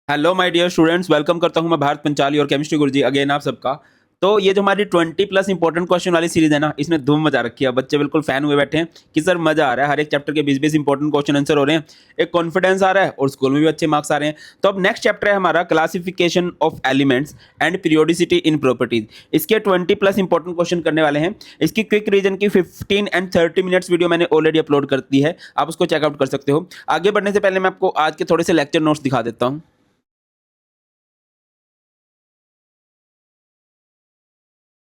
Hello my dear students, welcome करता हूं मैं भारत पंचाली और केमिस्ट्री गुरुजी अगेन आप सबका। तो ये जो हमारी 20 प्लस इंपॉर्टेंट क्वेश्चन वाली सीरीज है ना, इसने धूम मचा रखी है। बच्चे बिल्कुल फैन हुए बैठे हैं कि सर मजा आ रहा है, हर एक चैप्टर के 20-20 इंपॉर्टेंट क्वेश्चन आंसर हो रहे हैं, एक कॉन्फिडेंस आ रहा है और स्कूल में भी अच्छे मार्क्स आ रहे हैं। तो अब नेक्स्ट चैप्टर है हमारा classification of elements and periodicity in properties. इसके 20 प्लस इंपॉर्टेंट क्वेश्चन करने वाले हैं। इसकी क्विक रीजन की 15 एंड 30 मिनट्स वीडियो मैंने ऑलरेडी अपलोड कर दी है, आप उसको चेकआउट कर सकते हो। आगे बढ़ने से पहले मैं आपको आज के थोड़े से लेक्चर नोट्स दिखा देता हूँ।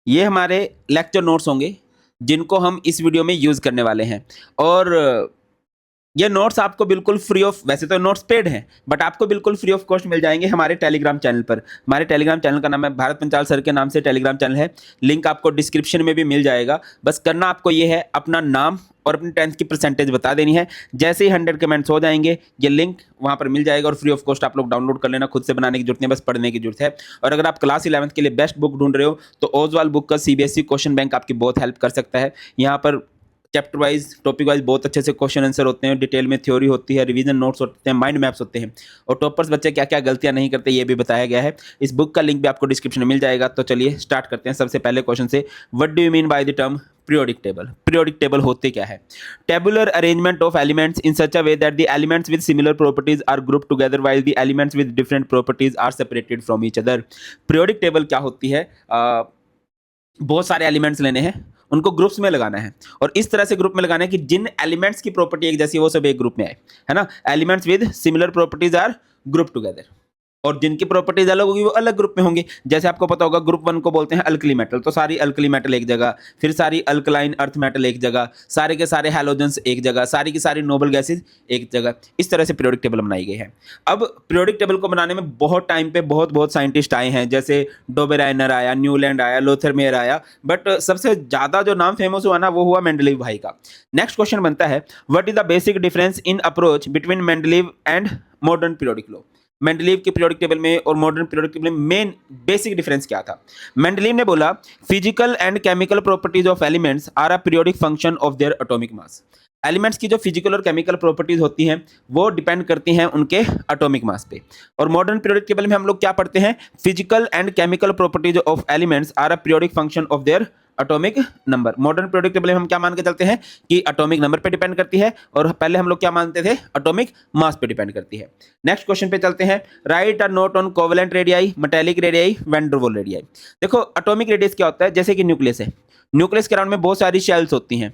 ये हमारे लेक्चर नोट्स होंगे जिनको हम इस वीडियो में यूज़ करने वाले हैं। और ये नोट्स आपको बिल्कुल फ्री ऑफ, वैसे तो नोट्स पेड हैं बट आपको बिल्कुल फ्री ऑफ कॉस्ट मिल जाएंगे हमारे टेलीग्राम चैनल पर। हमारे टेलीग्राम चैनल का नाम है भारत पंचाल सर के नाम से टेलीग्राम चैनल है, लिंक आपको डिस्क्रिप्शन में भी मिल जाएगा। बस करना आपको ये है, अपना नाम और अपनी 10th की परसेंटेज बता देनी है। जैसे ही 100 कमेंट्स हो जाएंगे ये लिंक वहाँ पर मिल जाएगा और फ्री ऑफ कॉस्ट आप लोग डाउनलोड कर लेना। खुद से बनाने की जरूरत नहीं, बस पढ़ने की जरूरत है। और अगर आप क्लास 11th के लिए बेस्ट बुक ढूंढ रहे हो तो ओजवाल बुक का सीबीएसई क्वेश्चन बैंक आपकी बहुत हेल्प कर सकता है। यहाँ पर चैप्टर वाइज, टॉपिक वाइज बहुत अच्छे से क्वेश्चन आंसर होते हैं, डिटेल में थ्योरी होती है, रिवीजन नोट्स होते हैं, माइंड मैप्स होते हैं और टॉपर्स बच्चे क्या क्या गलतियां नहीं करते ये भी बताया गया है। इस बुक का लिंक भी आपको डिस्क्रिप्शन में मिल जाएगा। तो चलिए स्टार्ट करते हैं सबसे पहले क्वेश्चन से। What do you mean by the term periodic table? Periodic table होते क्या है? Tabular arrangement of elements in such a way that the elements with similar properties are group together while the elements with different properties are separated from each other. Periodic table क्या होती है? बहुत सारे elements लेने हैं, उनको groups में लगाना है और इस तरह से ग्रुप में लगाना है कि जिन एलिमेंट्स की प्रॉपर्टी एक जैसी है वो सब एक ग्रुप में आए, है ना। Elements with similar properties are group together और जिनकी प्रॉपर्टीज अलग होगी वो अलग ग्रुप में होंगी। जैसे आपको पता होगा ग्रुप 1 को बोलते हैं अल्कली मेटल, तो सारी अल्कली मेटल एक जगह, फिर सारी अल्कलाइन अर्थ मेटल एक जगह, सारे के सारे हैलोजेंस एक जगह, सारी की सारी नोबल गैसेज एक जगह। इस तरह से पीरियोडिक टेबल बनाई गई है। अब पीरियोडिक टेबल को बनाने में बहुत टाइम पे बहुत बहुत साइंटिस्ट आए हैं, जैसे डोबेराइनर आया, न्यूलैंड आया, लोथरमेयर आया, बट सबसे ज़्यादा जो नाम फेमस हुआ ना वो हुआ मेंडलीव भाई का। नेक्स्ट क्वेश्चन बनता है, what is the basic difference in approach between Mendeleev and modern periodic law? Mendeleev के पीरियोडिक टेबल में और मॉडर्न पीरियोडिक टेबल में मेन बेसिक डिफरेंस क्या था? मेंडलीव ने बोला physical and chemical properties of elements are a periodic function of their atomic mass. Elements की जो फिजिकल और केमिकल प्रॉपर्टीज होती हैं वो डिपेंड करती हैं उनके एटॉमिक मास पे। और मॉडर्न पीरियोडिक टेबल में हम लोग क्या पढ़ते हैं? Physical and chemical properties of elements are a periodic function of their atomic number. Modern periodic table में हम क्या मान के चलते हैं कि एटॉमिक नंबर पे डिपेंड करती है और पहले हम लोग क्या मानते थे? एटॉमिक मास पे डिपेंड करती है। नेक्स्ट क्वेश्चन पे चलते हैं। Write a note on covalent radii, metallic radii, van der Waals radii. देखो एटॉमिक रेडियस क्या होता है? जैसे कि न्यूक्लियस है, न्यूक्लियस के अराउंड में बहुत सारी शेल्स होती हैं।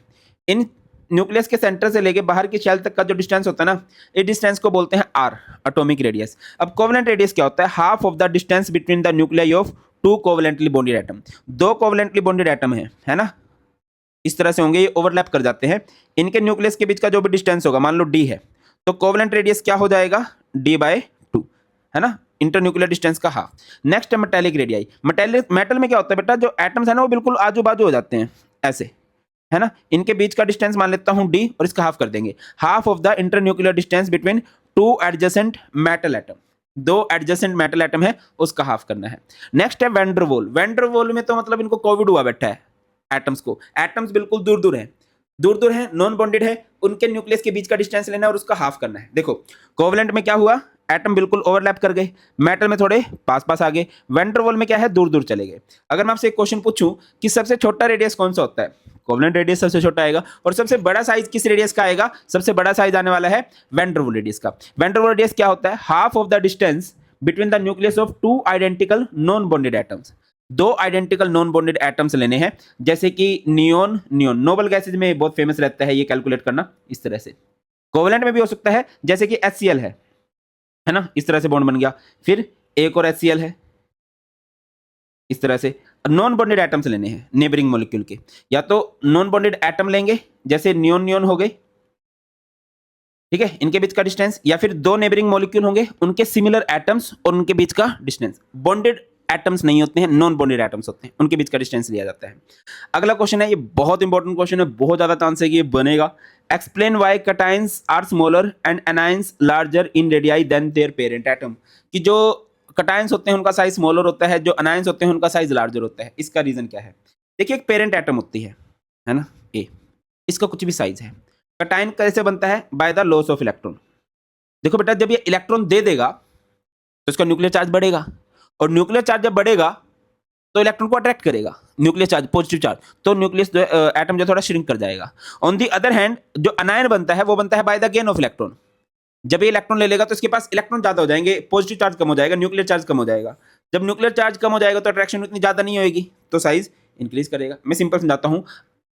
इन न्यूक्लियस के सेंटर से लेके बाहर की शेल तक का जो डिस्टेंस होता है ना, इस डिस्टेंस को बोलते हैं आर, एटॉमिक रेडियस। अब कोवेलेंट रेडियस क्या होता है? Half of the distance between the nuclei of two covalently bonded atom. दो कोवेलेंटली बॉन्डेड एटम है ना, इस तरह से होंगे, ये ओवरलैप कर जाते हैं। इनके न्यूक्लियस के बीच का जो भी डिस्टेंस होगा, मान लो डी है, तो कोवेलेंट रेडियस क्या हो जाएगा? डी बाय 2, है ना, इंटरन्यूक्लियर डिस्टेंस का हाफ। नेक्स्ट है मेटालिक रेडियाई। मेटल में क्या होता है बेटा? जो एटम्स है ना वो बिल्कुल आजू बाजू हो जाते हैं ऐसे, है ना। इनके बीच का डिस्टेंस मान लेता हूं डी और इसका हाफ कर देंगे। Half of the internuclear distance between two adjacent metal atom, दो एडजेसेंट मेटल एटम है उसका हाफ करना है। नेक्स्ट है वैंडरवॉल। वैंडरवॉल में तो मतलब इनको कोविड हुआ बैठा है एटम्स को। एटम्स बिल्कुल दूर दूर हैं, दूर दूर है, नॉन बॉन्डेड है, उनके न्यूक्लियस के बीच का डिस्टेंस लेना है और उसका हाफ करना है। देखो कोवेलेंट में क्या हुआ? एटम बिल्कुल ओवरलैप कर गए, मेटल में थोड़े पास पास आ गए, वैंडरवॉल में क्या है? दूर दूर चले गए। अगर मैं आपसे एक क्वेश्चन पूछूं कि सबसे छोटा रेडियस कौन सा होता है? कोवेलेंट रेडियस सबसे छोटा आएगा। और सबसे बड़ा साइज किस रेडियस का आएगा? सबसे बड़ा साइज आने वाला है वैंडरवॉल रेडियस का। वैंडरवॉल रेडियस क्या होता है? Half of the distance between the nucleus of two identical non bonded atoms. दो आइडेंटिकल नॉन बॉन्डेड एटम्स लेने हैं, जैसे कि नियोन, नियोन नोबल गैसेज में बहुत फेमस रहता है ये कैलकुलेट करना इस तरह से। कोवेलेंट में भी हो सकता है, जैसे कि HCl है ना, इस तरह से बॉन्ड बन गया। फिर एक और HCl है इस तरह से। नॉन बॉन्डेड एटम्स लेने हैं नेबरिंग मॉलिक्यूल के, या तो नॉन बॉन्डेड एटम लेंगे जैसे नियोन नियोन हो गए, ठीक है, इनके बीच का डिस्टेंस, या फिर दो नेबरिंग मॉलिक्यूल होंगे उनके सिमिलर एटम्स और उनके बीच का डिस्टेंस। बॉन्डेड एटम्स नहीं होते हैं, नॉन बॉन्डेड एटम्स होते हैं, उनके बीच का डिस्टेंस लिया जाता है। अगला क्वेश्चन है, ये बहुत इंपॉर्टेंट क्वेश्चन है, बहुत ज्यादा चांस है कि ये बनेगा। Explain why cations are smaller and anions larger in radii than their parent atom. कि जो कटाइंस होते हैं उनका साइज स्मॉलर होता है, जो अनाइंस होते हैं उनका साइज लार्जर होता है। इसका रीजन क्या है? देखिए एक पेरेंट एटम होती है ना, ए, इसका कुछ भी साइज है। कटाइन कैसे बनता है? By the loss of electron. देखो बेटा जब ये इलेक्ट्रॉन दे देगा तो इसका न्यूक्लियर चार्ज बढ़ेगा, और न्यूक्लियर चार्ज जब बढ़ेगा तो इलेक्ट्रॉन को अट्रैक्ट करेगा, न्यूक्लियर चार्ज पॉजिटिव चार्ज, तो न्यूक्लियस एटम जो थोड़ा श्रिंक कर जाएगा। ऑन दी अदर हैंड जो अनायन बनता है वो बनता है by the gain of electron. जब ये इलेक्ट्रॉन ले लेगा तो इसके पास इलेक्ट्रॉन ज्यादा हो जाएंगे, पॉजिटिव चार्ज कम हो जाएगा, न्यूक्लियर चार्ज कम हो जाएगा। जब न्यूक्लियर चार्ज कम हो जाएगा तो अट्रैक्शन उतनी ज्यादा नहीं होगी, तो साइज इंक्रीज करेगा। मैं सिंपल समझाता हूं,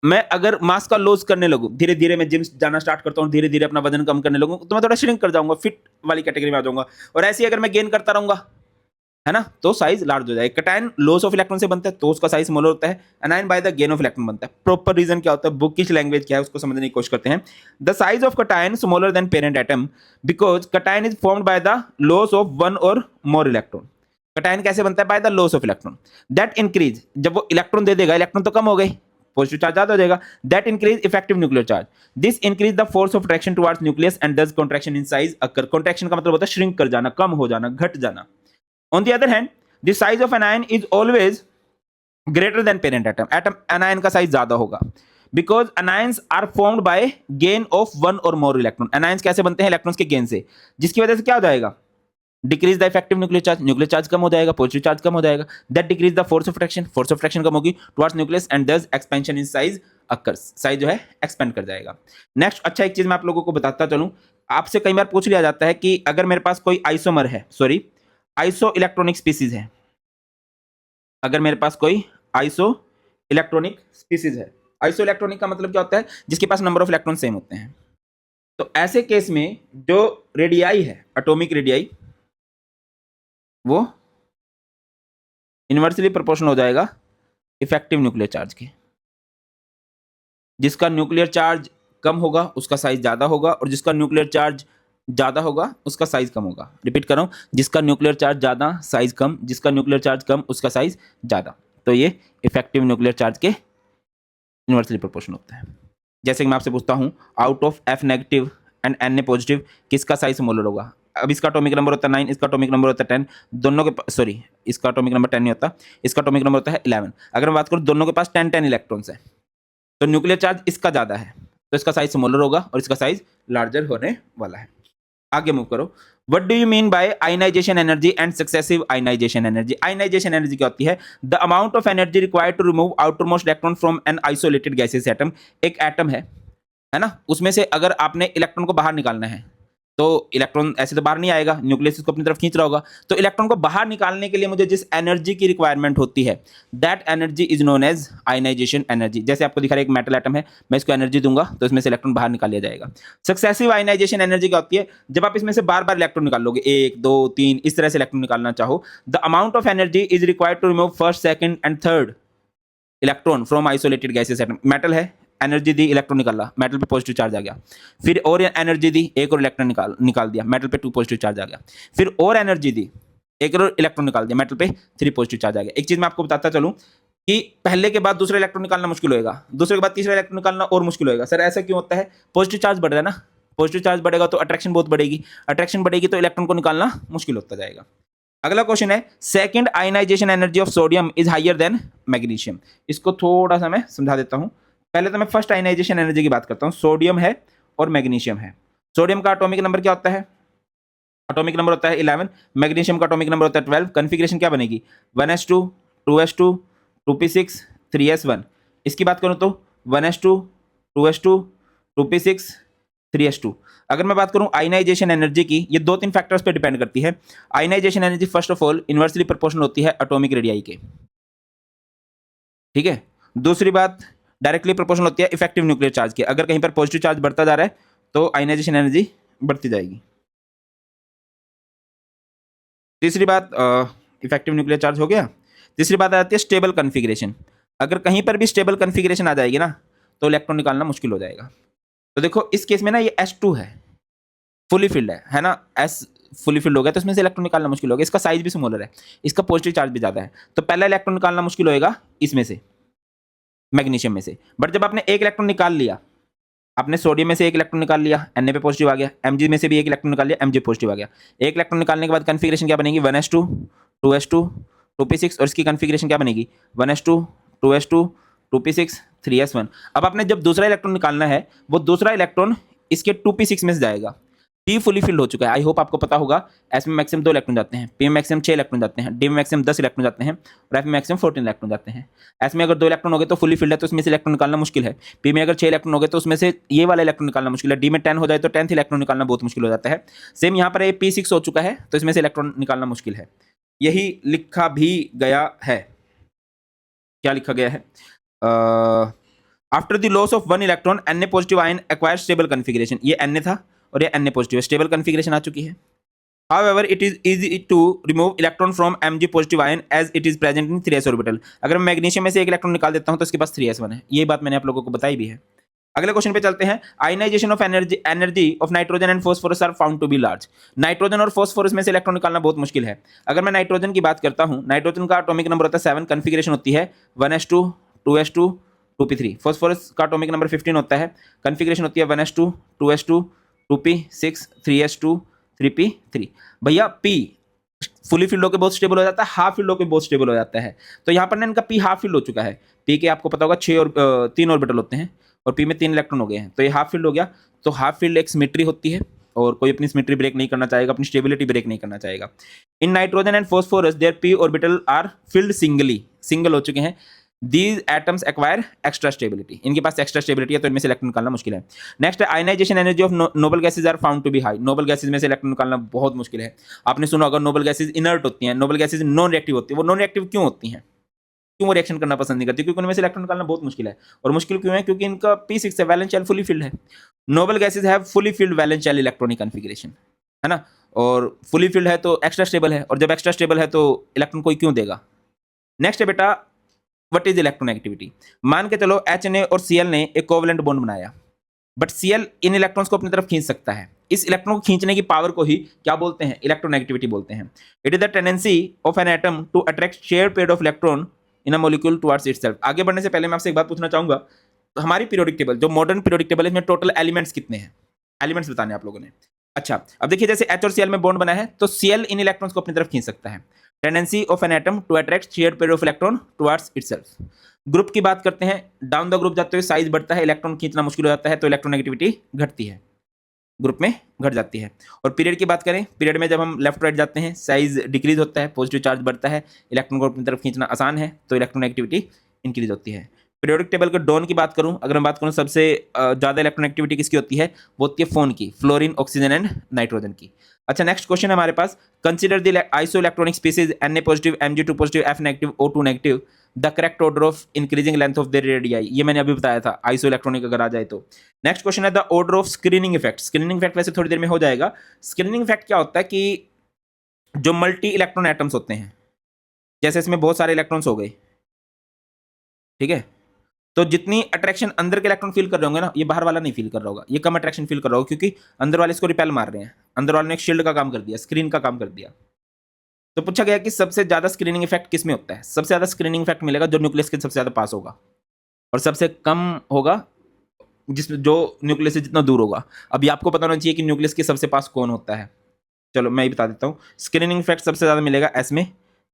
मैं अगर मास का लॉस करने लगूं, धीरे धीरे मैं जिम जाना स्टार्ट करता हूं, धीरे धीरे अपना वजन कम करने लगूं, तो मैं थोड़ा श्रिंक कर जाऊंगा, फिट वाली कैटेगरी में आ जाऊंगा। और ऐसे ही अगर मैं गेन करता रहूंगा, है ना, तो साइज लार्ज हो जाएगा। कटायन लॉस ऑफ इलेक्ट्रॉन से बनता है तो उसका साइज स्मॉलर होता है, अनायन by the gain of electron बनता है। प्रॉपर रीजन क्या होता है, बुकिश लैंग्वेज क्या है उसको समझने की कोशिश करते हैं। The size of cation smaller than parent atom because cation is formed by the loss of one और मोर इलेक्ट्रॉन। कटायन कैसे बनता है, by the loss of electron that increase, जब वो इलेक्ट्रॉन दे देगा, इलेक्ट्रॉन तो कम हो गए, पॉजिटिव चार्ज ज्यादा हो जाएगा, that increase effective nuclear charge, this increase the force of attraction towards nucleus and thus contraction in size occur. Contraction का मतलब होता है श्रिंक कर जाना, कम हो जाना, घट जाना। On the other hand the size of anion is always greater than parent atom, atom anion का साइज ज्यादा होगा, because anions are formed by gain of one or more electron। anions कैसे बनते हैं, इलेक्ट्रॉन्स के गेन से, जिसकी वजह से क्या हो जाएगा, decrease the effective nuclear charge, nuclear charge कम हो जाएगा, पॉजिटिव चार्ज कम हो जाएगा, that decrease the force of attraction, force of attraction कम होगी towards nucleus and thus expansion in size occurs, size जो है एक्सपेंड कर जाएगा। नेक्स्ट, अच्छा एक चीज मैं आप लोगों को बताता चलूं, आपसे कई बार पूछ लिया जाता है कि अगर मेरे पास कोई आइसोमर है, सॉरी आइसो इलेक्ट्रॉनिक स्पीसीज है, अगर मेरे पास कोई आइसो इलेक्ट्रॉनिक स्पीसीज है, आइसो इलेक्ट्रॉनिक का मतलब क्या होता है, जिसके पास नंबर ऑफ इलेक्ट्रॉन सेम होते हैं, तो ऐसे केस में जो रेडियाई है, एटॉमिक रेडियाई, वो इनवर्सली प्रोपोर्शनल हो जाएगा इफेक्टिव न्यूक्लियर चार्ज के। जिसका न्यूक्लियर चार्ज कम होगा उसका साइज ज्यादा होगा, और जिसका न्यूक्लियर चार्ज ज्यादा होगा उसका साइज कम होगा। रिपीट कर रहा हूं, जिसका न्यूक्लियर चार्ज ज्यादा साइज कम, जिसका न्यूक्लियर चार्ज कम उसका साइज ज्यादा, तो ये इफेक्टिव न्यूक्लियर चार्ज के इनवर्सली प्रोपोर्शनल होता है। जैसे कि मैं आपसे पूछता हूं, out of F negative and N A positive किसका साइज स्मॉलर होगा। अब इसका एटॉमिक नंबर होता है 9, इसका एटॉमिक नंबर होता है 10, दोनों के सॉरी इसका एटॉमिक नंबर 10 नहीं होता, इसका एटॉमिक नंबर होता है 11। अगर मैं बात करूं दोनों के पास 10 इलेक्ट्रॉन्स है, तो न्यूक्लियर चार्ज इसका ज्यादा है, तो इसका साइज स्मॉलर होगा और इसका साइज लार्जर होने वाला है। आगे मूव करो, what do you mean by ionisation energy and successive ionisation energy. Ionisation energy क्या होती है, the amount of energy required to remove outermost electron from an isolated gaseous atom. एक एटम है ना, उसमें से अगर आपने इलेक्ट्रॉन को बाहर निकालना है, तो इलेक्ट्रॉन ऐसे तो बाहर नहीं आएगा, न्यूक्लियस इसको अपनी तरफ खींच रहा होगा, तो इलेक्ट्रॉन को बाहर निकालने के लिए मुझे जिस एनर्जी की रिक्वायरमेंट होती है, that energy is known as ionisation energy. जैसे आपको दिखा रहा है एक मेटल एटम है, मैं इसको एनर्जी दूंगा तो इसमें से इलेक्ट्रॉन बाहर निकाल लिया जाएगा। सक्सेसिव आयनाइजेशन एनर्जी क्या होती है, जब आप इसमें से बार बार इलेक्ट्रॉन निकाल लोगे, 1 2 3 इस तरह से इलेक्ट्रॉन निकालना चाहो, the amount of energy is required to remove first, second and third electron from isolated gaseous atom. Metal है, एनर्जी दी, इलेक्ट्रॉन निकाला, मेटल पे पॉजिटिव चार्ज आ गया, फिर और एनर्जी दी, एक और इलेक्ट्रॉन निकाल दिया, मेटल पे 2 पॉजिटिव चार्ज आ गया, फिर और एनर्जी दी, एक और इलेक्ट्रॉन निकाल दिया, मेटल पे 3 पॉजिटिव चार्ज आ गया। एक चीज मैं आपको बताता चलूं कि पहले के बाद दूसरा इलेक्ट्रॉन निकालना मुश्किल होगा, दूसरे के बाद तीसरा इलेक्ट्रॉन निकालना और मुश्किल होगा। सर ऐसा क्यों होता है, पॉजिटिव चार्ज बढ़ रहा है ना, पॉजिटिव चार्ज बढ़ेगा तो अट्रैक्शन बहुत बढ़ेगी, अट्रैक्शन बढ़ेगी तो इलेक्ट्रॉन को निकालना मुश्किल होता जाएगा। अगला क्वेश्चन है, second ionisation energy of sodium is higher than magnesium. इसको थोड़ा सा मैं समझा देता हूं। पहले तो मैं फर्स्ट आयनाइजेशन एनर्जी की बात करता हूं, सोडियम है और मैग्नीशियम है। सोडियम का एटॉमिक नंबर क्या होता है, एटॉमिक नंबर होता है 11, मैग्नीशियम का एटॉमिक नंबर होता है 12। कॉन्फ़िगरेशन क्या बनेगी, 1s2 2s2 2p6 3s1। इसकी बात करूं तो 1s2 2s2 2p6 3s2। अगर मैं बात करूं आयनाइजेशन एनर्जी की, ये 2-3 फैक्टर्स पे डिपेंड करती है। Ionisation energy first of all inversely proportional होती है एटॉमिक रेडियाई के, ठीक है। दूसरी बात डायरेक्टली प्रोपोर्शनल होती है इफेक्टिव न्यूक्लियर चार्ज के। अगर कहीं पर पॉजिटिव चार्ज बढ़ता जा रहा है तो आयनाइजेशन एनर्जी बढ़ती जाएगी। तीसरी बात, इफेक्टिव न्यूक्लियर चार्ज हो गया। तीसरी बात आती है स्टेबल कॉन्फ़िगरेशन। अगर कहीं पर भी स्टेबल कॉन्फ़िगरेशन आ जाएगी ना तो इलेक्ट्रॉन निकालना मुश्किल हो जाएगा। तो देखो इस केस में ना ये S2 है, फुली फिल्ड है ना, S फुली फिल्ड हो गया तो इसमें से इलेक्ट्रॉन निकालना मुश्किल हो गया। इसका साइज भी स्मॉलर है, इसका पॉजिटिव चार्ज भी ज़्यादा है, तो पहला इलेक्ट्रॉन निकालना मुश्किल होएगा इसमें से, मैग्नीशियम में से। बट जब आपने एक इलेक्ट्रॉन निकाल लिया, आपने सोडियम में से एक इलेक्ट्रॉन निकाल लिया, Na पे पॉजिटिव आ गया, Mg में से भी एक इलेक्ट्रॉन निकाल लिया, Mg पॉजिटिव आ गया। एक इलेक्ट्रॉन निकालने के बाद कॉन्फ़िगरेशन क्या बनेगी, 1s2 2s2 2p6, और इसकी कॉन्फ़िगरेशन क्या बनेगी, 1s2 2s2 2p6 3s1। अब आपने जब दूसरा इलेक्ट्रॉन निकालना है, वो दूसरा इलेक्ट्रॉन इसके 2p6 में से जाएगा। डी फुली फिल्ड हो चुका है। आई होप आपको पता होगा, एस में मैक्सिमम 2 इलेक्ट्रॉन जाते हैं, पी में मैक्सिमम 6 इलेक्ट्रॉन जाते हैं, डी में मैक्सिमम 10 इलेक्ट्रॉन जाते हैं और एफ में मैक्सिमम 14 इलेक्ट्रॉन जाते हैं। एस में अगर 2 इलेक्ट्रॉन हो गए तो फुली फिल्ड है, तो उसमें से इलेक्ट्रॉन निकालना मुश्किल है। पी में अगर 6 इलेक्ट्रॉन हो गए तो उसमें से ये वाला इलेक्ट्रॉन निकालना मुश्किल है। डी में 10 हो जाए तो 10th इलेक्ट्रॉन निकालना बहुत मुश्किल हो जाता है। सेम यहाँ पर P6 हो चुका है, तो इसमें से इलेक्ट्रॉन निकालना मुश्किल है। यही लिखा भी गया है। क्या लिखा गया है? After the loss of 1 electron Na positive ion acquire stable configuration. ये Na था और ये Na पॉजिटिव है, स्टेबल कॉन्फिगरेशन आ चुकी है। However, it is easy to remove electron from Mg positive ion as it is present in 3s orbital। अगर मैं magnesium में से एक इलेक्ट्रॉन निकाल देता हूं तो इसके पास 3s1 है। ये बात मैंने आप लोगों को बताई भी है। अगले क्वेश्चन पे चलते हैं। Ionisation of energy of nitrogen and phosphorus are found to be large. Nitrogen और फॉस्फोरस में से इलेक्ट्रॉन निकालना बहुत मुश्किल है। अगर मैं नाइट्रोजन की बात करता हूं, नाइट्रोजन का एटॉमिक नंबर होता है 7, कॉन्फिगरेशन होती है 1s2 2s2 2p3। फॉस्फोरस का एटॉमिक नंबर 15 होता है, कॉन्फिगरेशन होती है 1s2 2s2 2p6 3s2 3p3। भैया पी फुली फिल्ड होकर बहुत स्टेबल हो जाता है, हाफ फिल्ड होकर बहुत स्टेबल हो जाता है। तो यहाँ पर ना इनका पी हाफ फिल्ड हो चुका है। पी के आपको पता होगा 6 और 3 ऑर्बिटल होते हैं और पी में 3 इलेक्ट्रॉन हो गए हैं, तो ये हाफ फील्ड हो गया। तो हाफ फील्ड एक सिमेट्री होती है और कोई अपनी सिमेट्री ब्रेक नहीं करना चाहेगा, अपनी स्टेबिलिटी ब्रेक नहीं करना चाहेगा। In nitrogen and phosphorus their p orbital are filled single हो चुके हैं। These atoms acquire extra stability, इनके पास एक्स्ट्रा स्टेबिलिटी है, तो इनमें से इलेक्ट्रॉन निकालना मुश्किल है। Next, ionisation energy of noble gases are found to be high. Noble gases में से इलेक्ट्रॉन निकालना बहुत मुश्किल है। आपने सुना होगा नोबल गैसेज इनर्ट होती हैं, नोबल गैसेज नॉन रिएक्टिव होती है। वो नॉन रिएक्टिव क्यों होती हैं? क्यों वो रिएक्शन करना पसंद नहीं करती? क्योंकि उनमें से इलेक्ट्रॉन निकालना बहुत मुश्किल है। और मुश्किल क्यों है? क्योंकि इनका P6 है, वैलेंस शेल फुली फिल्ड है। Noble gases have fully filled valence shell electronic configuration, है ना। और फुली फिल्ड है तो एक्स्ट्रा स्टेबल है, और जब एक्स्ट्रा स्टेबल है तो इलेक्ट्रॉन कोई क्यों देगा? नेक्स्ट है बेटा, व्हाट इज इलेक्ट्रोनेगेटिविटी। मान के चलो HNA और Cl ने एक कोवलेंट बॉन्ड बनाया, बट Cl इन इलेक्ट्रॉन्स को अपनी तरफ खींच सकता है। इस इलेक्ट्रॉन को खींचने की पावर को ही क्या बोलते हैं? इलेक्ट्रोनेगेटिविटी बोलते हैं। It is the tendency of an atom to attract share pair of electron in a molecule towards itself. आगे बढ़ने से पहले मैं आपसे एक बात पूछना चाहूंगा, तो हमारी पीरियोडिक टेबल, जो मॉडर्न पीरियोडिक टेबल है, इसमें टोटल एलिमेंट्स कितने हैं? एलिमेंट्स बताने आप लोगों ने। अच्छा, अब देखिए, जैसे H और Cl में बॉन्ड बना है, तो Cl इन इलेक्ट्रॉन्स को अपनी तरफ खींच सकता है। Tendency of an atom to attract share pair of electron towards itself. Group की बात करते हैं, डाउन द ग्रुप जाते हुए साइज बढ़ता है, इलेक्ट्रॉन खींचना मुश्किल हो जाता है, तो इलेक्ट्रोनेगेटिविटी घटती है, ग्रुप में घट जाती है। और पीरियड की बात करें, पीरियड में जब हम लेफ्ट राइट जाते हैं, साइज डिक्रीज होता है, पॉजिटिव चार्ज बढ़ता है, इलेक्ट्रॉन को अपनी तरफ खींचना आसान है, तो इलेक्ट्रोनेगेटिविटी इंक्रीज होती है। पीरियोडिक टेबल के डॉन की बात करूं, अगर मैं बात करूं सबसे ज़्यादा इलेक्ट्रोनेगेटिविटी किसकी होती है? वो होती है फोन की, फ्लोरीन, ऑक्सीजन एंड नाइट्रोजन की। अच्छा, नेक्स्ट क्वेश्चन है हमारे पास, consider the isoelectronic species Na positive, Mg2 positive, F negative, O2 negative, the correct order of increasing length of the radii. ये मैंने अभी बताया था, आइसो इलेक्ट्रॉनिक अगर आ जाए तो। नेक्स्ट क्वेश्चन है the order of screening effect. Screening effect वैसे थोड़ी देर में हो जाएगा। स्क्रीनिंग इफेक्ट क्या होता है कि जो मल्टी इलेक्ट्रॉन एटम्स होते हैं, जैसे इसमें बहुत सारे इलेक्ट्रॉन्स हो गए, ठीक है, तो जितनी अट्रैक्शन अंदर के इलेक्ट्रॉन फील कर रहे होंगे ना, ये बाहर वाला नहीं फील कर रहा होगा, ये कम अट्रैक्शन फील कर रहा होगा, क्योंकि अंदर वाले इसको रिपेल मार रहे हैं, अंदर वाले ने एक शील्ड का काम कर दिया, स्क्रीन का काम कर दिया। तो पूछा गया कि सबसे ज्यादा स्क्रीनिंग इफेक्ट किस में होता है? सबसे ज्यादा स्क्रीनिंग इफेक्ट मिलेगा जो न्यूक्लियस के सबसे ज्यादा पास होगा, और सबसे कम होगा जो न्यूक्लियस से जितना दूर होगा। अभी आपको पता होना चाहिए कि न्यूक्लियस के सबसे पास कौन होता है। चलो मैं ही बता देता हूँ। स्क्रीनिंग इफेक्ट सबसे ज्यादा मिलेगा S में,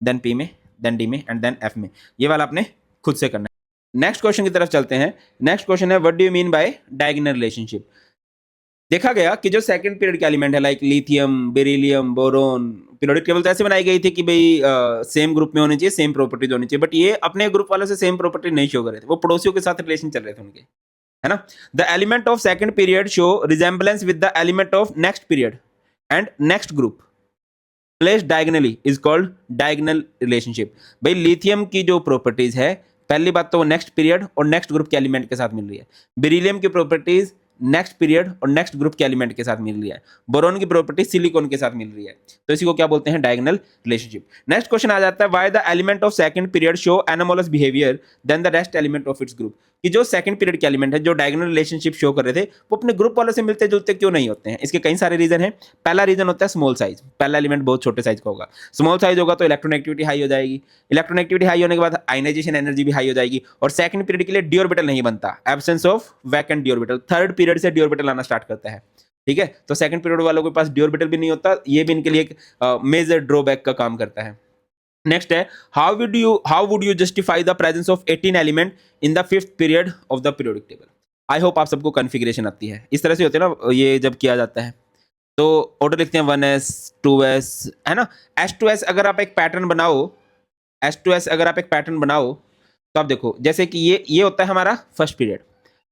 देन P में, देन D में एंड देन F में। ये वाला आपने खुद से करना है। नेक्स्ट क्वेश्चन की तरफ चलते हैं। नेक्स्ट क्वेश्चन है, what do you mean bye diagonal relationship. देखा गया कि जो सेकंड पीरियड के एलिमेंट है, like lithium, beryllium, boron, periodic table तो ऐसे बनाई गई थी कि भाई सेम ग्रुप में होने चाहिए, सेम प्रॉपर्टीज होनी चाहिए, बट ये अपने ग्रुप वालों से सेम प्रॉपर्टी नहीं शो कर रहे थे, वो पड़ोसियों के साथ रिलेशन चल रहे थे उनके, है ना। The element of second period show resemblance with the element of next period and next group place diagonally is called diagonal relationship. भाई लिथियम की जो प्रॉपर्टीज है, पहली बात तो वो नेक्स्ट पीरियड और नेक्स्ट ग्रुप के एलिमेंट के साथ मिल रही है। बेरिलियम की प्रॉपर्टीज नेक्स्ट पीरियड और नेक्स्ट ग्रुप के एलिमेंट के साथ मिल रही है। बोरोन की प्रॉपर्टी सिलिकॉन के साथ मिल रही है, तो इसी को क्या बोलते हैं? Diagonal relationship. नेक्स्ट क्वेश्चन आ जाता है, why the element of second period show anomalous behaviour than the rest element of its group. कि जो सेकंड पीरियड के एलिमेंट है, जो डायगोनल रिलेशनशिप शो कर रहे थे, वो अपने ग्रुप वालों से मिलते जुलते क्यों नहीं होते हैं? इसके कई सारे रीजन हैं। पहला रीजन होता है स्मॉल साइज, पहला एलिमेंट बहुत छोटे साइज का होगा। स्मॉल साइज होगा तो इलेक्ट्रोनेगेटिविटी हाई हो जाएगी, इलेक्ट्रोनेगेटिविटी हाई होने के बाद आयनाइजेशन एनर्जी भी हाई हो जाएगी, और सेकंड पीरियड के लिए डी ऑर्बिटल नहीं बनता, absence of vacant D orbital. Third period से डी ऑर्बिटल आना स्टार्ट करता है, ठीक है। तो सेकंड पीरियड वालों के पास डी ऑर्बिटल भी नहीं होता, ये भी इनके लिए एक मेजर ड्रॉबैक का काम करता है। नेक्स्ट है, how would you justify the presence of 18 element in the fifth period of the periodic table. I hope आप सबको कॉन्फ़िगरेशन आती है। इस तरह से होते हैं ना ये जब किया जाता है, तो ऑर्डर लिखते हैं 1s 2s, है ना। S2s अगर आप एक पैटर्न बनाओ, S2s अगर आप एक पैटर्न बनाओ तो आप देखो जैसे कि ये होता है हमारा फर्स्ट पीरियड,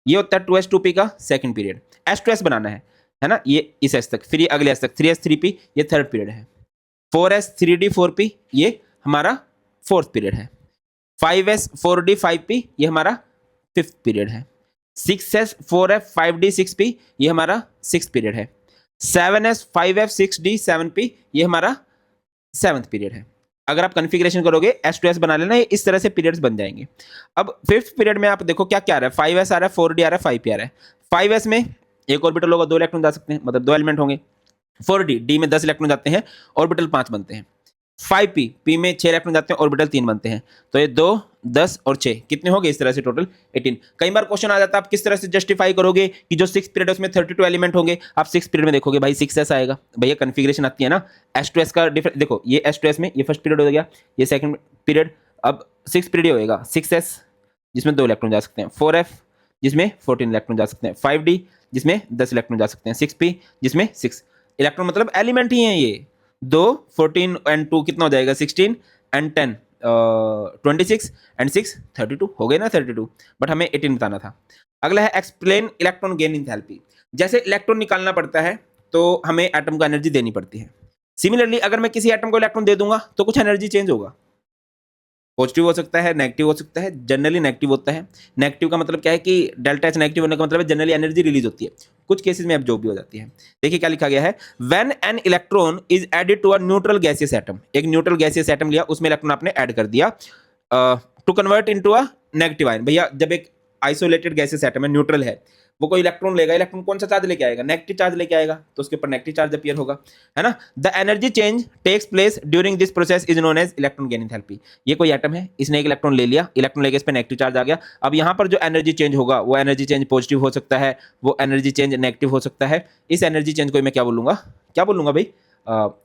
ये होता है 2s 2p का सेकंड पीरियड। S2s बनाना है ना, ये इस एस तक, फिर ये अगले एस तक 3s 3p, ये थर्ड पीरियड है। 4s 3d 4p, ये हमारा फोर्थ पीरियड है। 5s 4d 5p, ये हमारा फिफ्थ पीरियड है। 6s 4f 5d 6p, ये हमारा सिक्स पीरियड है। 7s 5f 6d 7p, ये हमारा सेवंथ पीरियड है। अगर आप कॉन्फ़िगरेशन करोगे S2S बना लेना, ये इस तरह से पीरियड्स बन जाएंगे। अब फिफ्थ पीरियड में आप देखो क्या क्या आ रहा है, 5s आ रहा है, 4d आ रहा है, 5p आ रहा है। 5s में एक ऑर्बिटल होगा, 2 इलेक्ट्रॉन जा सकते हैं, मतलब 2 एलिमेंट होंगे। 4d डी में 10 इलेक्ट्रॉन जाते हैं, ऑर्बिटल 5 बनते हैं। 5p पी में 6 इलेक्ट्रॉन जाते हैं, ऑर्बिटल 3 बनते हैं। तो ये 2 10 और 6 कितने हो गए, इस तरह से टोटल 18। कई बार क्वेश्चन आ जाता है आप किस तरह से जस्टिफाई करोगे कि जो 6 पीरियड है उसमें 32 एलिमेंट होंगे। आप 6 पीरियड में देखोगे भाई 6s आएगा, भैया कन्फिग्रेशन आती है ना। S2S का डिफरेंस देखो, ये S2S में ये फर्स्ट पीरियड हो गया, ये सेकंड पीरियड, अब 6 पीरियड होएगा। 6s जिसमें 2 इलेक्ट्रॉन जा सकते हैं, 4f जिसमें 14 इलेक्ट्रॉन जा सकते हैं, 5d जिसमें 10 इलेक्ट्रॉन जा सकते हैं, 6p जिसमें 6 इलेक्ट्रॉन, मतलब एलिमेंट ही है ये। 2 14 एंड 2 कितना हो जाएगा, 16 एंड 10 26 एंड 6 32 हो गए ना, 32। बट हमें 18 बताना था। अगला है एक्सप्लेन इलेक्ट्रॉन गेन एंथैल्पी। जैसे इलेक्ट्रॉन निकालना पड़ता है तो हमें एटम को एनर्जी देनी पड़ती है। सिमिलरली अगर मैं किसी एटम को इलेक्ट्रॉन दे दूंगा तो कुछ एनर्जी चेंज होगा, पॉजिटिव हो सकता है, नेगेटिव हो सकता है। जनरली नेगेटिव होता है। नेगेटिव का मतलब क्या है कि डेल्टा एच नेगेटिव होने का मतलब है जनरली एनर्जी रिलीज होती है, कुछ केसेस में एब्जॉर्ब भी हो जाती है। देखिए क्या लिखा गया है, when an electron is added to a neutral gaseous atom. एक न्यूट्रल गैसियस एटम लिया, उसमें इलेक्ट्रॉन आपने ऐड कर दिया to convert into a negative ion. भैया जब एक आइसोलेटेड गैसियस एटम है, न्यूट्रल है, वो कोई इलेक्ट्रॉन लेगा, इलेक्ट्रॉन कौन सा चार्ज लेके आएगा, नेगेटिव चार्ज लेके आएगा, तो उसके ऊपर नेगेटिव चार्ज अपीयर होगा, है ना। The energy change takes place during this process is known as electron gain enthalpy. ये कोई एटम है, इसने एक इलेक्ट्रॉन ले लिया, इलेक्ट्रॉन लेके इस पर नेगेटिव चार्ज आ गया। अब यहाँ पर जो एनर्जी चेंज होगा वो एनर्जी चेंज पॉजिटिव हो सकता है, वो एनर्जी चेंज नेगेटिव हो सकता है। इस एनर्जी चेंज को मैं क्या बोलूंगा भाई,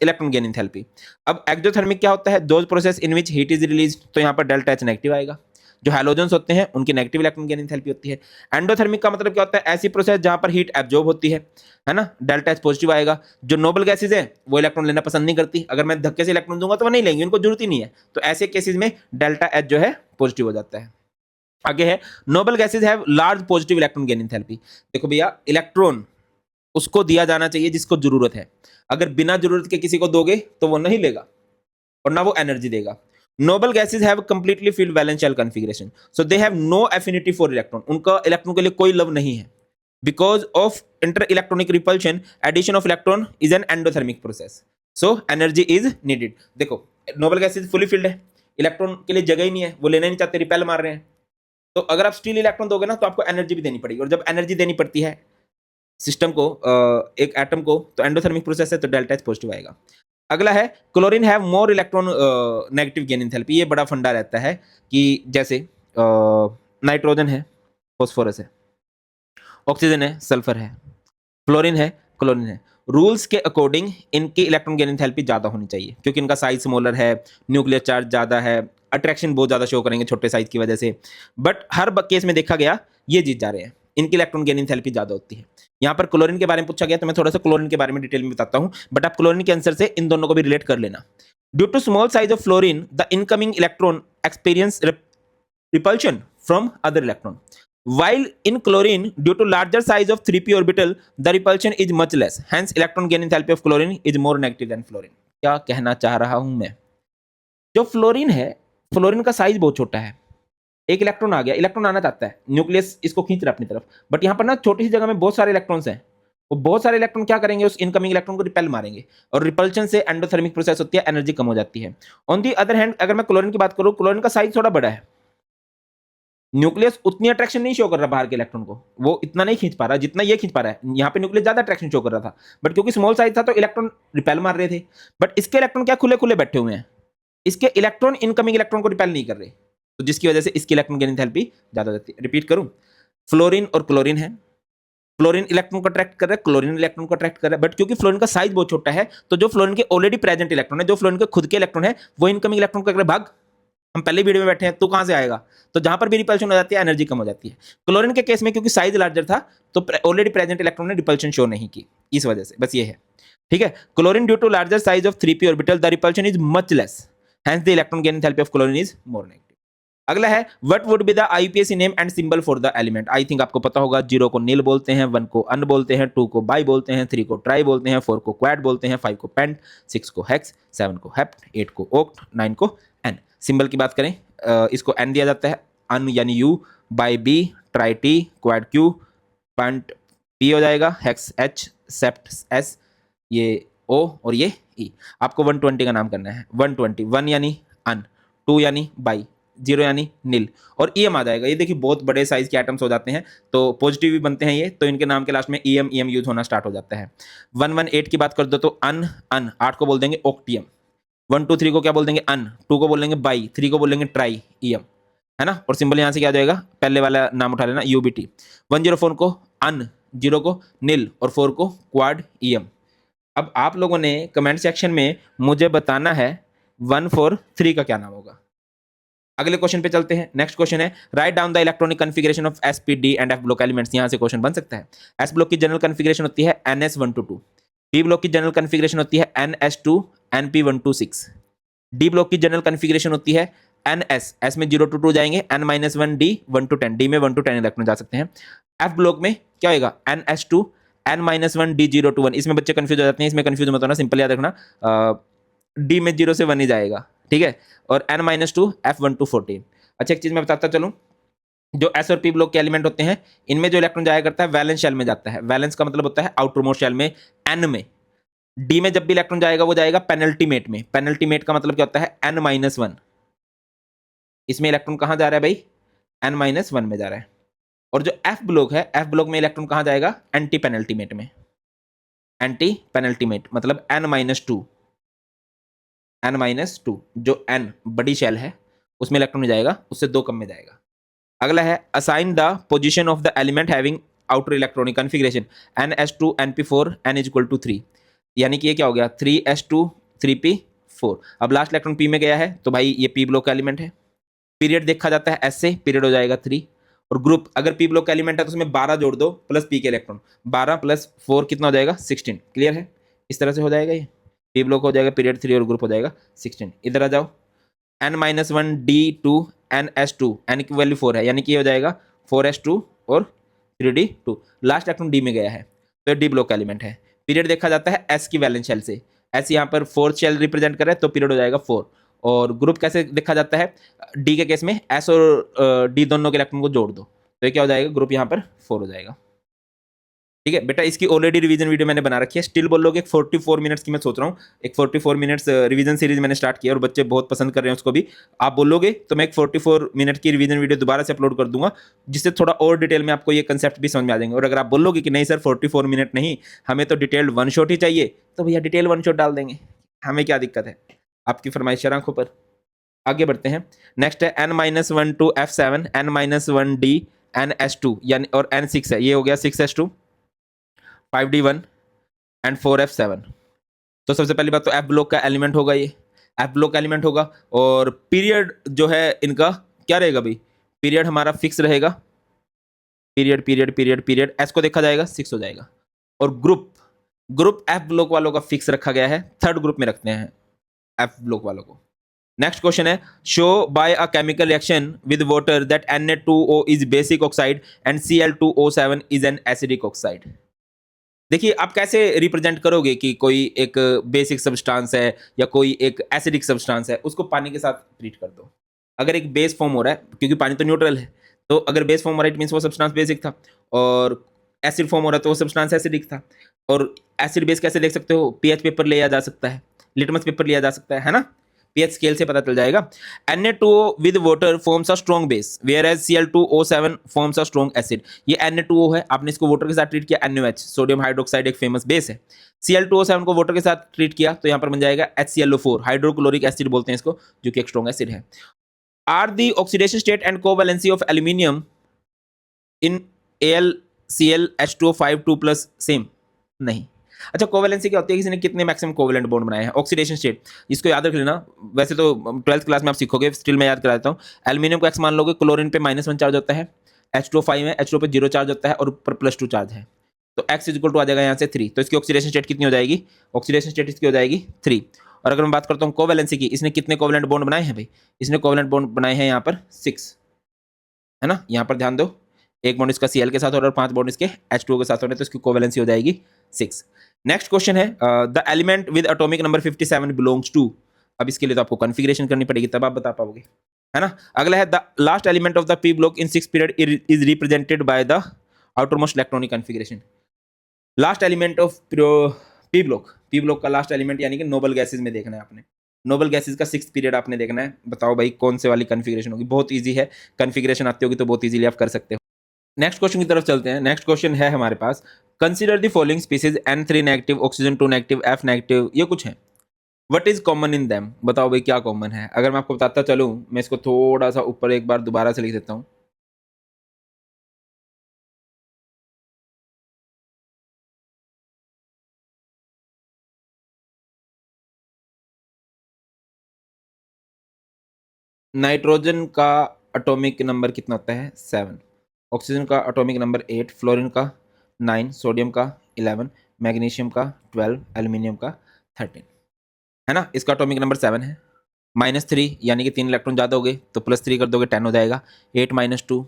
इलेक्ट्रॉन गेन एंथैल्पी। अब एक्सोथर्मिक क्या होता है, those process in which heat is release, तो यहाँ पर डेल्टा एच नेगेटिव आएगा। जो हैलोजेंस होते हैं उनकी नेगेटिव इलेक्ट्रॉन गेन एंथैल्पी होती है। एंडोथर्मिक का मतलब क्या होता है, ऐसी प्रोसेस जहां पर हीट एब्जॉर्ब होती है ना, डेल्टा एच पॉजिटिव आएगा। जो नोबल गैसेज है वो इलेक्ट्रॉन लेना पसंद नहीं करती, अगर मैं धक्के से इलेक्ट्रॉन दूंगा तो वो नहीं लेंगे, उनको जरूरत ही नहीं है, तो ऐसे केसेस में डेल्टा एच जो है पॉजिटिव हो जाता है। आगे है noble gases have large positive electron gain enthalpy. देखो भैया इलेक्ट्रॉन उसको दिया जाना चाहिए जिसको जरूरत है, अगर बिना जरूरत के किसी को दोगे तो वो नहीं लेगा और ना वो एनर्जी देगा। Noble gases have completely filled valence shell configuration, so they have no affinity for electron, उनका इलेक्ट्रॉन के लिए कोई लव नहीं है। Because of inter electronic repulsion addition of electron is an endothermic process, so energy is needed. देखो noble gases fully filled है, electron के लिए जगह ही नहीं है, वो लेना नहीं चाहते, रिपेल मार रहे हैं। तो अगर आप स्टील इलेक्ट्रॉन दोगे ना तो आपको एनर्जी भी देनी पड़ेगी, और जब एनर्जी देनी पड़ती है सिस्टम को, एक एटम को, तो एंडोथर्मिक प्रोसेस है तो डेल्टा एच पॉजिटिव आएगा। अगला है chlorine have more electron negative gain enthalpy. ये बड़ा फंडा रहता है कि जैसे नाइट्रोजन है, फॉस्फोरस है, ऑक्सीजन है, सल्फर है, फ्लोरीन है, क्लोरीन है। रूल्स के अकॉर्डिंग इनकी इलेक्ट्रॉन गेन एंथैल्पी ज़्यादा होनी चाहिए क्योंकि इनका साइज स्मॉलर है, न्यूक्लियर चार्ज ज़्यादा है, अट्रैक्शन बहुत ज़्यादा शो करेंगे छोटे साइज की वजह से। बट हर केस में देखा गया ये जीत जा रहे हैं, इनकी इलेक्ट्रॉन गेन एंथैल्पी ज़्यादा होती है। यहाँ पर क्लोरीन के बारे में पूछा गया तो मैं थोड़ा सा क्लोरीन के बारे में डिटेल में बताता हूँ, बट आप क्लोरीन के आंसर से इन दोनों को भी रिलेट कर लेना। Due to small size of fluorine the incoming electron experience repulsion from other electron, while in chlorine due to larger size of 3p orbital the repulsion is much less, hence electron gain enthalpy of chlorine is more negative than fluorine। क्या कहना चाह रहा हूं मैं, जो fluorine है, fluorine का size बहुत छोटा है, एक इलेक्ट्रॉन आ गया, इलेक्ट्रॉन आना चाहता है, न्यूक्लियस इसको खींच रहा है अपनी तरफ, बट यहाँ पर ना छोटी सी जगह में बहुत सारे इलेक्ट्रॉन्स हैं, वो बहुत सारे इलेक्ट्रॉन क्या करेंगे, उस इनकमिंग इलेक्ट्रॉन को रिपेल मारेंगे, और रिपल्शन से एंडोथर्मिक प्रोसेस होती है, एनर्जी कम हो जाती है। ऑन दी अदर हैंड अगर मैं क्लोरीन की बात करूं, क्लोरीन का साइज थोड़ा बड़ा है, न्यूक्लियस उतनी अट्रैक्शन नहीं शो कर रहा बाहर के इलेक्ट्रॉन को, वो इतना नहीं खींच पा रहा जितना ये खींच पा रहा है। यहाँ पे न्यूक्लियस ज्यादा अट्रैक्शन शो कर रहा था, बट क्योंकि स्मॉल साइज था तो इलेक्ट्रॉन रिपेल मार रहे थे, बट इसके इलेक्ट्रॉन क्या खुले खुले बैठे हुए हैं, इसके इलेक्ट्रॉन इनकमिंग इलेक्ट्रॉन को रिपेल नहीं कर रहे, तो जिसकी वजह से इसकी इलेक्ट्रॉन गेन एंथैल्पी ज्यादा हो जाती है। रिपीट करूं, फ्लोरीन और क्लोरीन है, फ्लोरीन इलेक्ट्रॉन को अट्रैक्ट कर रहा है, क्लोरीन इलेक्ट्रॉन को अट्रैक्ट कर रहा है, बट क्योंकि फ्लोरीन का साइज बहुत छोटा है तो जो फ्लोरीन के ऑलरेडी प्रेजेंट इलेक्ट्रॉन है, जो फ्लोरीन के खुद के इलेक्ट्रॉन है, वो इनकमिंग इलेक्ट्रॉन को भाग, हम पहले वीडियो में बैठे हैं तो कहां से आएगा, तो जहां पर भी रिपल्शन हो जाती है एनर्जी कम हो जाती है। क्लोरीन के केस में क्योंकि साइज लार्जर था तो ऑलरेडी प्रेजेंट इलेक्ट्रॉन ने रिपल्शन शो नहीं की, इस वजह से, बस ये है। ठीक है। Chlorine due to larger size of 3p orbital the repulsion is much less, hence the electron gain enthalpy of chlorine is more negative. अगला है what would be the IUPAC name and symbol for the element. I think आपको पता होगा, 0 को नील बोलते हैं, 1 को अन बोलते हैं, 2 को बाई बोलते हैं, 3 को ट्राई बोलते हैं, 4 को क्वाड बोलते हैं, 5 को पेंट, 6 को हेक्स, 7 को हेप्ट, 8 को ओक्ट, 9 को एन। सिंबल की बात करें, इसको एन दिया जाता है, अन यानी u, bi b, tri t, quad q, pent p हो जाएगा, हेक्स एच, सेप्ट एस, ये ओ और ये ई। आपको 120 का नाम करना है। 120, 1 यानी अन, 2 यानी बाई, 0 यानी नील और ईएम आ जाएगा। ये देखिए बहुत बड़े साइज के एटम्स हो जाते हैं तो पॉजिटिव भी बनते हैं ये, तो इनके नाम के लास्ट में ईएम ईएम यूज होना स्टार्ट हो जाता है। 118 की बात कर दो तो अन अन, 8 को बोल देंगे ओक्टियम, 1 2 3 को क्या बोल देंगे अन, 2 को बोलेंगे बाई, 3 को बोलेंगे ट्राई ईएम, है ना। और सिंबल यहाँ से क्या आ जाएगा, पहले वाला नाम उठा लेना यूबीटी। 104 को अन, 0 को नील और 4 को क्वाड ईएम। अब आप लोगों ने कमेंट सेक्शन में मुझे बताना है 143 का क्या नाम होगा। अगले क्वेश्चन पे चलते हैं। नेक्स्ट क्वेश्चन है write down the electronic configuration of S P D and F block elements. यहां से क्वेश्चन बन सकता है। एस ब्लॉक की जनरल कॉन्फ़िगरेशन होती है NS122, पी ब्लॉक की जनरल कॉन्फ़िगरेशन होती है NS2 NP126, डी ब्लॉक की जनरल कॉन्फ़िगरेशन होती है NS, एस में 0 to 2 जाएंगे, N-1 D 1 to 10, डी में 1 to 10 इलेक्ट्रॉन जा सकते हैं। एफ ब्लॉक में क्या होगा NS2 N-1 D 0 to 1। इसमें बच्चे कंफ्यूज हो जाते हैं, इसमें कंफ्यूज मत होना, सिंपल याद रखना, डी में 0 से 1 ही जाएगा, ठीक है। और N-2 F1 to 14। अच्छा एक चीज मैं बताता चलूं, जो एस और पी ब्लॉक के एलिमेंट होते हैं इनमें जो इलेक्ट्रॉन जाया करता है वैलेंस शेल में जाता है। वैलेंस का मतलब होता है आउटर मोस्ट शेल में, एन में। डी में जब भी इलेक्ट्रॉन जाएगा वो जाएगा पेनल्टीमेट में। पेनल्टीमेट का मतलब क्या होता है N-1। इसमें इलेक्ट्रॉन कहां जा रहा है भाई, N-1 में जा रहा है। और जो एफ ब्लॉक है, एफ ब्लॉक में इलेक्ट्रॉन कहां जाएगा, एंटी पेनल्टीमेट में। एंटी पेनल्टीमेट मतलब N-2, N-2 जो N बड़ी शेल है उसमें इलेक्ट्रॉन जाएगा, उससे 2 कम में जाएगा। अगला है assign the position of the element having outer electronic configuration NS2 NP4 N = 3। यानी कि ये क्या हो गया 3S2 3P4। अब लास्ट इलेक्ट्रॉन P में गया है तो भाई ये P ब्लॉक का एलिमेंट है। पीरियड देखा जाता है S से, पीरियड हो जाएगा 3। और ग्रुप अगर P ब्लॉक का एलिमेंट है तो उसमें 12 जोड़ दो प्लस P के इलेक्ट्रॉन, 12 + 4 कितना हो जाएगा 16। क्लियर है, इस तरह से हो जाएगा ये। P ब्लॉक हो जाएगा पीरियड 3 और ग्रुप हो जाएगा 16। इधर आ जाओ, N-1 D2 NS2, N की वैल्यू 4 है यानी कि हो जाएगा 4S2 और 3D2। लास्ट इलेक्ट्रॉन डी में गया है तो डी ब्लॉक का एलिमेंट है। पीरियड देखा जाता है एस की वैलेंस शेल से, एस यहाँ पर 4th शेल रिप्रेजेंट कर रहा है तो पीरियड हो जाएगा 4। और ग्रुप कैसे देखा जाता है, डी के केस में एस और डी दोनों के इलेक्ट्रॉन को जोड़ दो तो ये क्या हो जाएगा, ग्रुप यहाँ पर 4 हो जाएगा। ठीक है बेटा, इसकी ऑलरेडी रिवीजन वीडियो मैंने बना रखी है। स्टिल बोल लोगे 44 मिनट्स की मैं सोच रहा हूँ, एक 44 मिनट्स रिवीजन सीरीज मैंने स्टार्ट किया और बच्चे बहुत पसंद कर रहे हैं उसको भी। आप बोलोगे तो मैं एक 44 मिनट की रिवीजन वीडियो दोबारा से अपलोड कर दूंगा जिससे थोड़ा और डिटेल में आपको ये कंसेप्ट भी समझ में आ जाएंगे। और अगर आप बोलोगे कि नहीं सर 44 मिनट नहीं, हमें तो डिटेल्ड वन शॉट ही चाहिए, तो भैया डिटेल वन शॉट डाल देंगे, हमें क्या दिक्कत है, आपकी फरमाइश आंखों पर। आगे बढ़ते हैं। नेक्स्ट है N-1 to F7 N-1 D NS2 यानी और N6 है, ये हो गया 6S2 5D1 एंड 4F7। तो सबसे पहली बात तो एफ ब्लॉक का एलिमेंट होगा, ये एफ ब्लॉक का एलिमेंट होगा। और पीरियड जो है इनका क्या रहेगा भाई, पीरियड हमारा फिक्स रहेगा, period period period period S को देखा जाएगा 6 हो जाएगा। और ग्रुप एफ ब्लॉक वालों का फिक्स रखा गया है, थर्ड ग्रुप में रखते हैं एफ ब्लॉक वालों को। नेक्स्ट क्वेश्चन है show by a chemical reaction with water that Na2O is basic oxide and Cl2O7 is an acidic oxide. देखिए आप कैसे रिप्रेजेंट करोगे कि कोई एक बेसिक सब्सटेंस है या कोई एक एसिडिक सब्सटेंस है, उसको पानी के साथ ट्रीट कर दो। अगर एक बेस फॉर्म हो रहा है, क्योंकि पानी तो न्यूट्रल है, तो अगर बेस फॉर्म हो रहा है इट मीन्स वो सब्सटेंस बेसिक था, और एसिड फॉर्म हो रहा है तो वो सब्सटेंस एसिडिक था। और एसिड बेस कैसे देख सकते हो, पीएच पेपर लिया जा सकता है, लिटमस पेपर लिया जा सकता है ना, पीएच स्केल से पता चल जाएगा। Na2O with water forms a strong base whereas Cl2O7 forms a strong acid। ये Na2O है, आपने इसको वाटर के साथ ट्रीट किया, NaOH सोडियम हाइड्रोक्साइड एक फेमस बेस है। Cl2O7 को वाटर के साथ ट्रीट किया तो यहाँ पर बन जाएगा HClO4 हाइड्रोक्लोरिक एसिड बोलते हैं इसको, जो कि एक स्ट्रॉन्ग एसिड है। Are the oxidation state and covalency of aluminium in AlClH2O5 2+ same? नहीं। अच्छा कोवैलेंसी क्या होती है, किसी ने कितने मैक्सिमम कोवैलेंट बॉन्ड बनाए हैं। ऑक्सीडेशन स्टेट इसको याद रख लेना, वैसे तो 12th क्लास में आप सीखोगे, स्टिल मैं याद करा देता हूँ। एल्यूमिनियम को एक्स मान लोगे, क्लोरीन पे -1 चार्ज होता है, H2O5 में H2O पे 0 चार्ज होता है और ऊपर +2 चार्ज है। तो x इज इक्वल टू आ जाएगा यहाँ से 3, तो इसकी ऑक्सीडेशन स्टेट कितनी हो जाएगी, ऑक्सीडेशन स्टेट इसकी हो जाएगी 3। और अगर मैं बात करता हूँ कोवैलेंसी की, इसने कितने कोवैलेंट बॉन्ड बनाए हैं भाई, इसने कोवैलेंट बॉन्ड बनाए हैं यहाँ पर 6, है ना, यहाँ पर ध्यान दो, एक बॉन्ड इसका Cl के साथ और 5 बॉन्ड इसके H2O के साथ हो रहे, तो इसकी कोवैलेंसी हो जाएगी 6। नेक्स्ट क्वेश्चन है the element with atomic number 57 belongs to, अब इसके लिए तो आपको कॉन्फ़िगरेशन करनी पड़ेगी तब आप बता पाओगे, है ना। अगला है the last element of the P block in 6 period is represented by the outermost electronic configuration. Last element of P block का लास्ट एलिमेंट यानी कि नोबल गैसेज में देखना है आपने, नोबल गैसेज का 6th पीरियड आपने देखना है, बताओ भाई कौन से वाली कॉन्फ़िगरेशन होगी, बहुत ईजी है, कॉन्फ़िगरेशन आती होगी तो बहुत ईजिली आप कर सकते हो। नेक्स्ट क्वेश्चन की तरफ चलते हैं। नेक्स्ट क्वेश्चन है हमारे पास, consider the following species N3 negative, oxygen 2 negative, F negative, ये कुछ है, what is common in them, बताओ भाई क्या कॉमन है। अगर मैं आपको बताता चलूं, मैं इसको थोड़ा सा ऊपर एक बार दोबारा से लिख देता हूं, नाइट्रोजन का एटॉमिक नंबर कितना होता है 7, ऑक्सीजन का एटॉमिक नंबर 8, फ्लोरीन का 9, सोडियम का 11, मैग्नीशियम का 12, एल्यूमिनियम का 13, है ना। इसका एटॉमिक नंबर 7 है, -3 यानी कि 3 इलेक्ट्रॉन ज़्यादा हो गए तो +3 कर दोगे 10 हो जाएगा, 8 -2,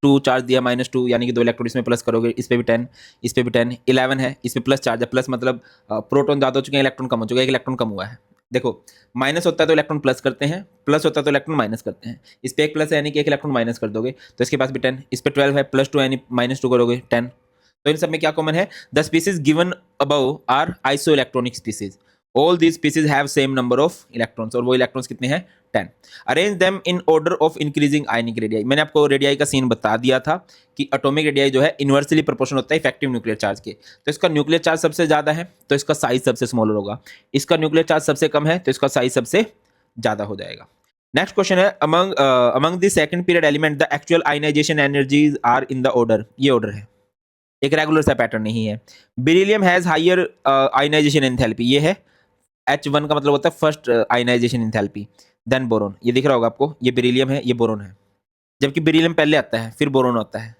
2 चार्ज दिया -2 यानी कि 2 इलेक्ट्रॉन इसमें प्लस करोगे, इस पे भी 10, इस पे भी 10, 11 है, इस पे प्लस चार्ज है, प्लस मतलब प्रोटॉन ज़्यादा हो चुके हैं, इलेक्ट्रॉन कम हो चुके हैं, 1 इलेक्ट्रॉन कम हुआ है। देखो माइनस होता है तो इलेक्ट्रॉन प्लस करते हैं, प्लस होता है तो इलेक्ट्रॉन माइनस करते हैं, इस पे एक प्लस है यानी कि 1 इलेक्ट्रॉन माइनस कर दोगे तो इसके पास भी 10, इस पे 12 है, +2 यानी -2 करोगे 10। तो इन सब में क्या कॉमन है, the species given above are isoelectronic species, all these species have same number of electrons, और वो इलेक्ट्रॉन्स कितने हैं 10। Arrange them in order of increasing ionic radii, मैंने आपको रेडियाई का सीन बता दिया था कि एटॉमिक रेडियाई जो है इन्वर्सली प्रोपोर्शनल होता है इफेक्टिव न्यूक्लियर चार्ज के, तो इसका न्यूक्लियर चार्ज सबसे ज्यादा है तो इसका साइज सबसे स्मॉलर होगा, इसका न्यूक्लियर चार्ज सबसे कम है तो इसका साइज सबसे ज्यादा हो जाएगा। नेक्स्ट क्वेश्चन है among the second period element the actual ionization energies are in the order, ये ऑर्डर है, एक रेगुलर सा पैटर्न नहीं है। Beryllium has higher ionization enthalpy, ये है H1 का मतलब होता है first ionization enthalpy, then boron, ये दिख रहा होगा आपको, ये बेरिलियम है, ये बोरोन है, जबकि बेरिलियम पहले आता है फिर बोरोन आता है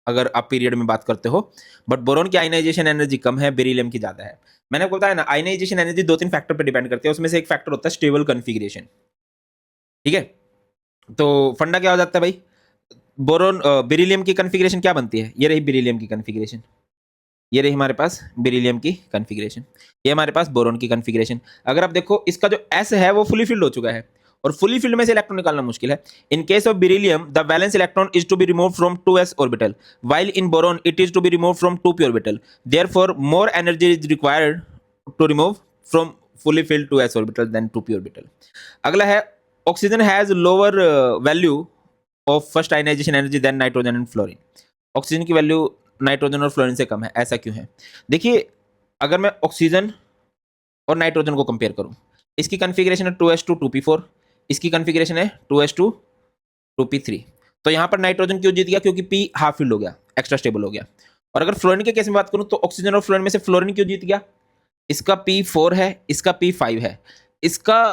अगर आप पीरियड में बात करते हो, बट बोरोन की आयनाइजेशन एनर्जी कम है, बेरिलियम की ज्यादा है। मैंने आपको बताया ना आयनाइजेशन एनर्जी 2-3 फैक्टर पर डिपेंड करती है, उसमें से एक फैक्टर होता है स्टेबल कॉन्फ़िगरेशन, ठीक है। तो फंडा क्या हो जाता है भाई, बोरोन बेरिलियम की कॉन्फ़िगरेशन क्या बनती है, ये रही बेरिलियम की कॉन्फ़िगरेशन, ये रही हमारे पास बेरिलियम की कॉन्फ़िगरेशन, ये हमारे पास बोरोन की कॉन्फ़िगरेशन। अगर आप देखो इसका जो S है वो फुली फिल्ड हो चुका है और फुली फिल्ड में से इलेक्ट्रॉन निकालना मुश्किल है। In case of beryllium the valence electron is to be removed from 2s orbital while in boron it is to be removed from 2p orbital, therefore more energy is required to remove from fully filled 2s orbital than 2p orbital. अगला है oxygen has lower value of first ionization energy than nitrogen and fluorine, oxygen की value nitrogen और fluorine से कम है, ऐसा क्यों है। देखिए अगर मैं ऑक्सीजन और नाइट्रोजन को कंपेयर करूं, इसकी कॉन्फ़िगरेशन है 2s2 2p4, इसकी कॉन्फ़िगरेशन है 2s2 2p3, तो यहां पर नाइट्रोजन क्यों जीत गया, क्योंकि p हाफ फील्ड हो गया, एक्स्ट्रा स्टेबल हो गया। और अगर फ्लोरीन के केस में बात करूं तो ऑक्सीजन और फ्लोरीन में से फ्लोरीन क्यों जीत गया, इसका p4 है, इसका p5 है, इसका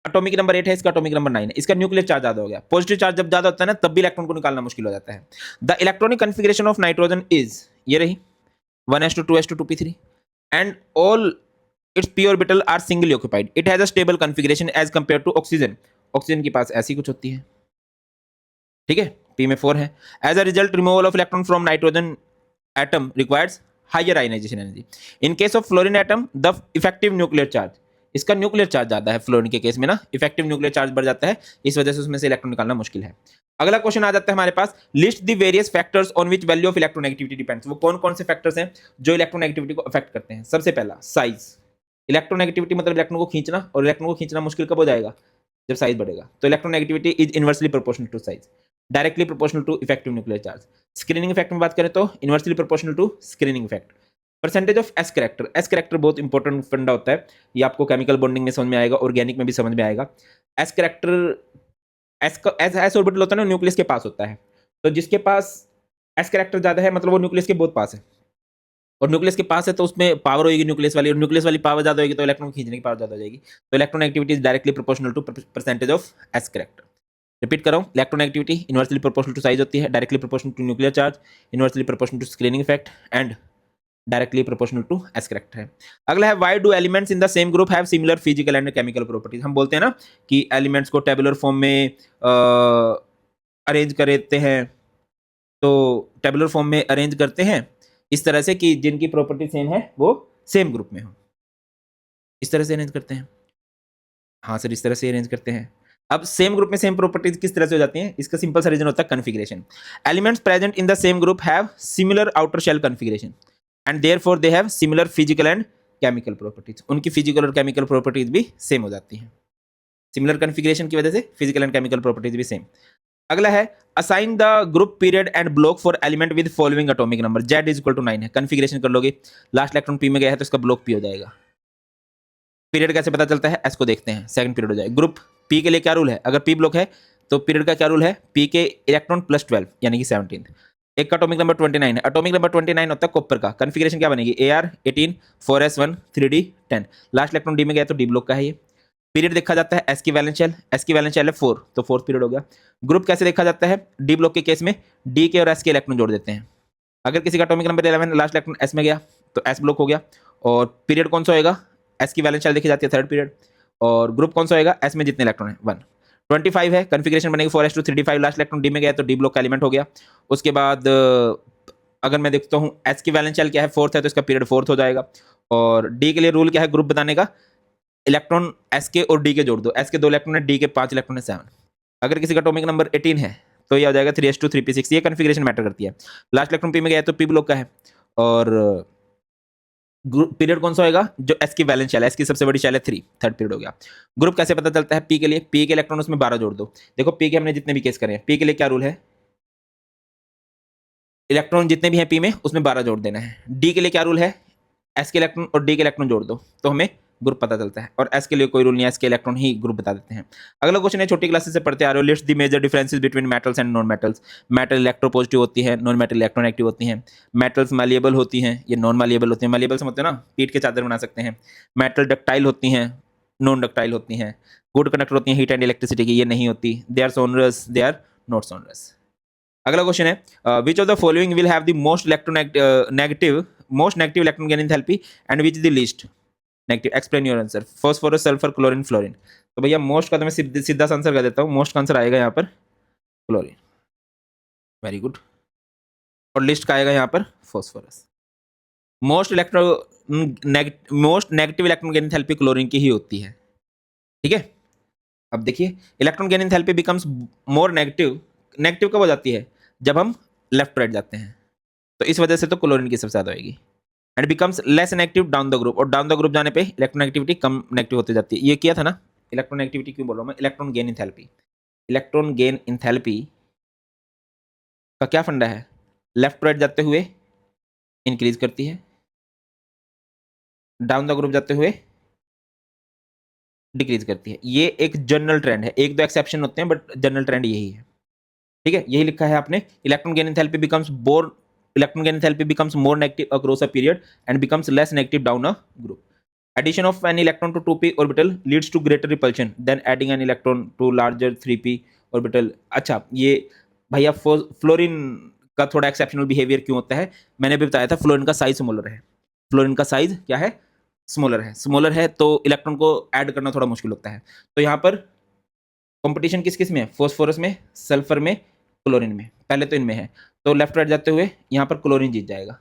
एटॉमिक नंबर 8 है, इसका एटॉमिक नंबर 9 है, इसका न्यूक्लियर चार्ज ज्यादा हो गया, पॉजिटिव चार्ज जब ज्यादा होता है ना तब भी इलेक्ट्रॉन को निकालना मुश्किल हो जाता है। The electronic configuration of nitrogen is, ये रही 1s2 2s2 2p3 and all its p orbital are singly occupied, it has a stable configuration as compared to oxygen, oxygen के पास ऐसी कुछ होती है, ठीक है, p में 4 है। as a result removal of electron from nitrogen atom requires higher ionization energy, in case of fluorine atom the effective nuclear charge, इसका न्यूक्लियर चार्ज ज्यादा है फ्लोरीन के केस में ना, इफेक्टिव न्यूक्लियर चार्ज बढ़ जाता है, इस वजह से उसमें से इलेक्ट्रॉन निकालना मुश्किल है। अगला क्वेश्चन आ जाता है हमारे पास, list the various factors on which value of electronegativity depends, वो कौन कौन से फैक्टर्स हैं जो इलेक्ट्रोनेगेटिविटी को अफेक्ट करते हैं। सबसे पहला साइज, इलेक्ट्रोनेगेटिविटी मतलब इलेक्ट्रॉन को खींचना, और इलेक्ट्रॉन को खींचना मुश्किल कब हो जाएगा, जब साइज बढ़ेगा, तो electronegativity is inversely proportional to size, directly proportional to effective nuclear charge. Screening effect में बात करें तो inversely proportional to screening effect. Percentage of s character, s character बहुत इंपॉर्टेंट फंडा होता है, ये आपको केमिकल बॉन्डिंग में समझ में आएगा, ऑर्गेनिक में भी समझ में आएगा। एस कैरेक्टर, एस ऑर्बिटल होता है ना न्यूक्लियस के पास होता है, तो जिसके पास एस कैरेक्टर ज्यादा है मतलब वो न्यूक्लियस के बहुत पास है, और न्यूक्लियस के पास है तो उसमें पावर होगी न्यूक्लियस वाली, और न्यूक्लियस वाली पावर ज्यादा होगी तो इलेक्ट्रॉन खींचने की पावर ज्यादा हो जाएगी, तो electron activity is directly proportional to percentage of s character. Repeat कर रहा हूँ, electronegativity inversely proportional to size होती है, directly proportional to nuclear charge, inversely proportional to screening effect and directly proportional to s correct है। अगला है why do elements in the same group have similar physical and chemical properties. हम बोलते हैं ना कि एलिमेंट्स को टेबुलर फॉर्म में अरेंज करते हैं, तो टेबुलर फॉर्म में अरेंज करते हैं इस तरह से कि जिनकी प्रॉपर्टी सेम है वो सेम ग्रुप में हो, इस तरह से अरेंज करते हैं। हाँ सर, इस तरह से अरेंज करते हैं। अब सेम ग्रुप में सेम प्रॉपर्टीज किस तरह से हो जाती हैं, इसका सिंपल सा रीजन होता है configuration. Elements present in the same group have similar outer shell configuration and therefore they have similar physical and chemical properties. उनकी फिजिकल और केमिकल प्रॉपर्टीज भी सेम हो जाती हैं, सिमिलर कॉन्फ़िगरेशन की वजह से फिजिकल एंड केमिकल प्रॉपर्टीज भी सेम। अगला है assign the group period and block for element with following atomic number. Z is equal to 9 है, कॉन्फ़िगरेशन कर लोगे, लास्ट इलेक्ट्रॉन P में गया है तो इसका ब्लॉक P हो जाएगा। पीरियड कैसे पता चलता है, S को देखते हैं, सेकंड पीरियड हो जाएगा। ग्रुप P के लिए क्या रूल है, अगर P ब्लॉक है तो पीरियड का क्या रूल है, P के इलेक्ट्रॉन प्लस 12 यानी कि 17। एक का अटोमिक नंबर 29 है, अटोमिक नंबर 29 होता है कॉपर का, कॉन्फ़िगरेशन क्या बनेगी AR 18 4s1 3d 10। Last electron D में गया तो D ब्लॉक का है ये। पीरियड देखा जाता है S की वैलेंस शेल, S की वैलेंस शेल है 4 तो फोर्थ पीरियड हो गया। ग्रुप कैसे देखा जाता है, D ब्लॉक के केस में D के और S के इलेक्ट्रॉन जोड़ देते हैं। अगर किसी का atomic number 11 last electron S में गया तो S ब्लॉक हो गया। और पीरियड कौन सा होएगा, S की वैलेंस शेल देखी जाती है थर्ड पीरियड। और ग्रुप कौन सा होएगा, S में जितने इलेक्ट्रॉन है 1। 25 है, कॉन्फ़िगरेशन बनेगी 4s2 3d5, last electron D में गया तो D ब्लॉक का एलिमेंट हो गया। उसके बाद अगर मैं देखता हूँ S की वैलेंस शेल क्या है, फोर्थ है तो इसका पीरियड फोर्थ हो जाएगा। और D के लिए रूल क्या है ग्रुप बताने का, इलेक्ट्रॉन S के और D के जोड़ दो, S के 2 इलेक्ट्रॉन है, D के 5 इलेक्ट्रॉन है 7। अगर किसी का एटॉमिक नंबर 18 है तो ये आ जाएगा 3s2 3p6। ये कॉन्फ़िगरेशन मैटर करती है। लास्ट इलेक्ट्रॉन P में गया तो P ब्लॉक का है। और पीरियड कौन सा होगा, जो S की वैलेंस शेल है, S की सबसे बड़ी शेल है 3, थर्ड पीरियड हो गया। ग्रुप कैसे पता चलता है, P के लिए P के इलेक्ट्रॉन उसमें 12 जोड़ दो। देखो P के हमने जितने भी केस करे हैं, P के लिए क्या रूल है, इलेक्ट्रॉन जितने भी हैं P में उसमें 12 जोड़ देना है। D के लिए क्या रूल है, S के इलेक्ट्रॉन और D के इलेक्ट्रॉन जोड़ दो तो हमें ग्रुप पता चलता है। और S के लिए कोई रूल नहीं है, S के इलेक्ट्रॉन ही ग्रुप बता देते हैं। अगला क्वेश्चन है, छोटी क्लासेस से पढ़ते आ रहे हो, list the major differences between metals and non metals. Metal electropositive होती है, नॉन मेटल इलेक्ट्रोनेगेटिव होती हैं। मेटल्स मैलिएबल होती हैं, ये नॉन मैलिएबल होती हैं। मैलिएबल समझते हो ना, पीठ के चादर बना सकते हैं। मेटल डक्टाइल होती हैं, नॉन डक्टाइल होती हैं। गुड कंडक्टर होती हैं हीट एंड इलेक्ट्रिसिटी की, ये नहीं होती। They are sonorous, they are not sonorous. अगला क्वेश्चन है, which of the following will have the most electronegative most negative electron gain enthalpy and which the least negative. Explain your answer. Phosphorus, sulphur, chlorine, fluorine. तो भैया most का तो मैं सीधा सा answer कर देता हूँ, मोस्ट का आंसर आएगा यहाँ पर क्लोरीन। Very good. और लिस्ट का आएगा यहाँ पर phosphorus. Most negative electron gain enthalpy chlorine की ही होती है, ठीक है। अब देखिए, electron gain enthalpy becomes more negative, negative कब हो जाती है, जब हम लेफ्ट राइट जाते हैं, तो इस वजह से तो क्लोरीन की सबसे ज्यादा होगी। And becomes less negative down the group, और डाउन द ग्रुप जाने पे इलेक्ट्रोनेगेटिविटी कम नेगेटिव होती जाती है। ये किया था ना, इलेक्ट्रोनेगेटिविटी क्यों बोल रहा हूँ मैं, electron gain enthalpy. Electron gain enthalpy का क्या फंडा है, लेफ्ट राइट जाते हुए इंक्रीज करती है, डाउन द ग्रुप जाते हुए डिक्रीज करती है। ये एक जनरल ट्रेंड है, एक दो एक्सेप्शन होते हैं बट जनरल ट्रेंड यही है, ठीक है। यही लिखा है आपने, electron gain enthalpy becomes bore electron gain enthalpy becomes more negative across a period and becomes less negative down a group. Addition of an electron to 2p orbital leads to greater repulsion than adding an electron to larger 3p orbital. अच्छा, ये भैया fluorine का थोड़ा exceptional behaviour क्यों होता है, मैंने भी बताया था। फ्लोरीन का साइज स्मॉलर है, फ्लोरीन का साइज क्या है, स्मॉलर है। स्मॉलर है तो इलेक्ट्रॉन को ऐड करना थोड़ा मुश्किल होता है। तो यहाँ पर कंपटीशन किस किस में है, फॉस्फोरस में, सल्फर में, क्लोरीन में। पहले तो इनमें है, तो लेफ्ट राइट जाते हुए यहाँ पर क्लोरीन जीत जाएगा।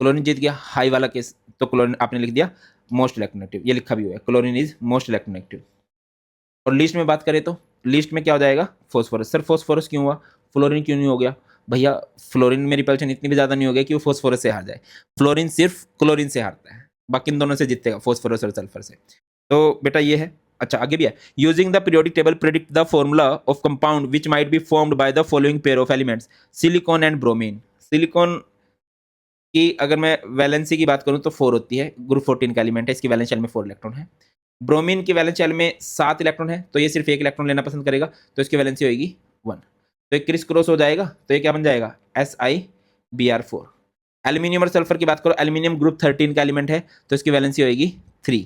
क्लोरीन जीत गया, हाई वाला केस, तो क्लोरीन आपने लिख दिया मोस्ट इलेक्ट्रोनेगेटिव, ये लिखा भी हुआ है, क्लोरीन इज मोस्ट इलेक्ट्रोनेगेटिव। और लिस्ट में बात करें तो लिस्ट में क्या हो जाएगा, फॉस्फोरस। सर फॉस्फोरस क्यों हुआ, फ्लोरीन क्यों नहीं हो गया, भैया फ्लोरीन में रिपल्शन इतनी भी ज़्यादा नहीं हो गया कि वो फॉस्फोरस से हार जाए। फ्लोरीन सिर्फ क्लोरीन से हारता है, बाकी इन दोनों से जीतेगा, फॉस्फोरस और सल्फर से। तो बेटा ये है। अच्छा आगे भी है, using the periodic table predict the formula of compound which might be formed by the following pair of elements, silicon and bromine. Silicon की अगर मैं वैलेंसी की बात करूं तो 4 होती है, ग्रुप 14 का एलिमेंट है, इसकी वैलेंस शेल में 4 इलेक्ट्रॉन है। ब्रोमीन की वैलेंस शेल में 7 इलेक्ट्रॉन है, तो ये सिर्फ 1 इलेक्ट्रॉन लेना पसंद करेगा, तो इसकी वैलेंसी होगी 1। तो एक क्रिस क्रॉस हो जाएगा, तो ये क्या बन जाएगा, SiBr4। एल्यूमिनियम और सल्फर की बात करो, एल्यूमिनियम ग्रुप 13 का एलिमेंट है, तो इसकी वैलेंसी होगी 3।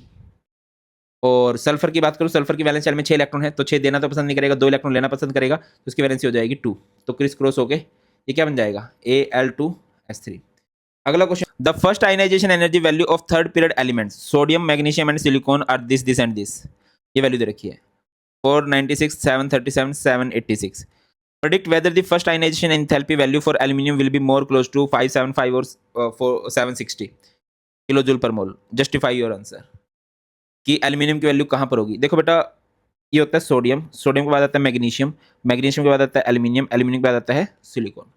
और सल्फर की बात करूँ, सल्फर की वैलेंस शेल में 6 इलेक्ट्रॉन है, तो 6 देना तो पसंद नहीं करेगा, 2 इलेक्ट्रॉन लेना पसंद करेगा, तो उसकी वैलेंसी हो जाएगी 2। तो क्रिस क्रॉस हो गए, ये क्या बन जाएगा Al2S3। अगला question, the first ionization energy value of third period elements sodium magnesium and silicon are this and this. ये वैल्यू दे रखी है 496, 737, 786। Predict whether the first ionization enthalpy value for aluminium will be more close to 575 or 760 kilojoule पर मोल। Justify your answer कि aluminium की value कहाँ पर होगी। देखो बेटा, ये होता है सोडियम, सोडियम के बाद आता है मैग्नीशियम, मैग्नीशियम के बाद आता है एल्यूमिनियम, एल्यूमिनियम के बाद आता है सिलिकॉन।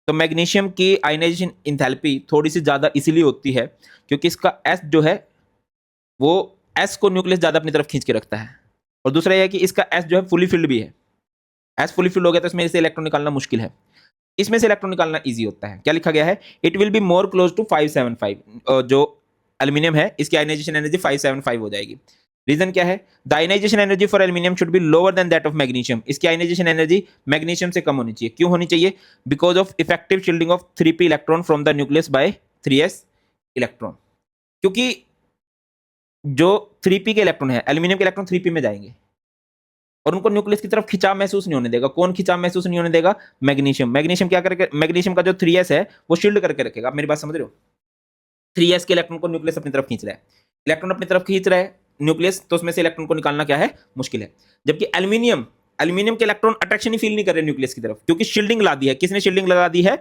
तो मैग्नीशियम की आयनाइजेशन इंथैल्पी थोड़ी सी ज़्यादा इसीलिए होती है क्योंकि इसका एस जो है वो एस को न्यूक्लियस ज़्यादा अपनी तरफ खींच के रखता है, और दूसरा यह है कि इसका एस जो है फुली फिल्ड भी है। एस फुली फिल्ड हो गया तो इसमें से इलेक्ट्रॉन निकालना मुश्किल है, इसमें से इलेक्ट्रॉन निकालना ईजी होता है। क्या लिखा गया है, it will be more close to 575। जो एल्यूमिनियम है इसकी आयनाइजेशन एनर्जी 575 हो जाएगी। रीजन क्या है, the ionization energy for aluminium should be lower than that of magnesium. इसकी आयनाइजेशन एनर्जी मैग्नीशियम से कम होनी चाहिए। क्यों होनी चाहिए, because of effective shielding of 3p electron from the nucleus by 3s electron. क्योंकि जो 3p के इलेक्ट्रॉन है, एल्यूमिनियम के इलेक्ट्रॉन 3p में जाएंगे और उनको न्यूक्लियस की तरफ खिंचाव महसूस नहीं होने देगा। कौन खिंचाव महसूस नहीं होने देगा, मैग्नीशियम। मैग्नीशियम क्या करेगा, मैग्नीशियम का जो 3s है वो शील्ड करके रखेगा। आप मेरी बात समझ रहे हो, 3s के इलेक्ट्रॉन को न्यूक्लियस अपनी तरफ खींच रहा है, इलेक्ट्रॉन अपनी तरफ खींच रहा है न्यूक्लियस, तो उसमें से इलेक्ट्रॉन को निकालना क्या है, मुश्किल है। जबकि एल्यूमिनियम, एल्यूमिनियम के इलेक्ट्रॉन अट्रैक्शन ही फील नहीं कर रहे न्यूक्लियस की तरफ, क्योंकि शील्डिंग लगा दी है। किसने शील्डिंग लगा दी है,